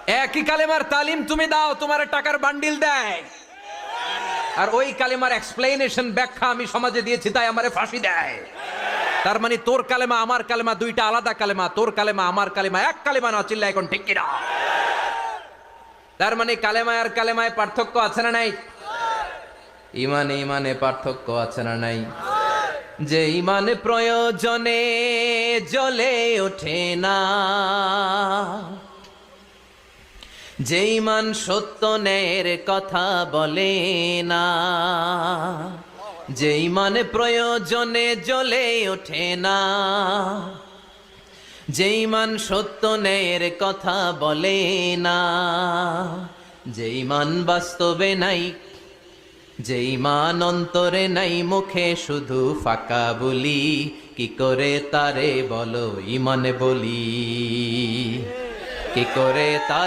একই কালেমার তালিম তুমি দাও, তোমার টাকার বান্ডিল দেয়, আর ওই কালেমার এক্সপ্লেনেশন ব্যাখ্যা আমি সমাজে দিয়েছি তাই আমারে ফাঁসি দেয়। তার মানে তোর কালেমা আমার কালেমা দুইটা আলাদা কালেমা, তোর কালেমা আমার কালেমা এক কালেমা না, চিল্লা এখন ঠিক কিনা? তার মানে কালেমায় আর কালেমায় পার্থক্য আছে না নাই? ইমানে ইমানে পার্থক্য আছে না নাই? যে ইমান প্রয়োজনে জ্বলে ওঠে না, যে ইমান সত্য ন্যায়ের কথা বলে না, যে ইমান প্রয়োজনে জ্বলে ওঠে না, যে ইমান সত্য ন্যায়ের কথা বলে না, যে ইমান বাস্তবে নাই, যে ইমান অন্তরে নাই, মুখে শুধু ফাঁকা বলি, কি করে তারে বলো ইমান বলি, কি করে তার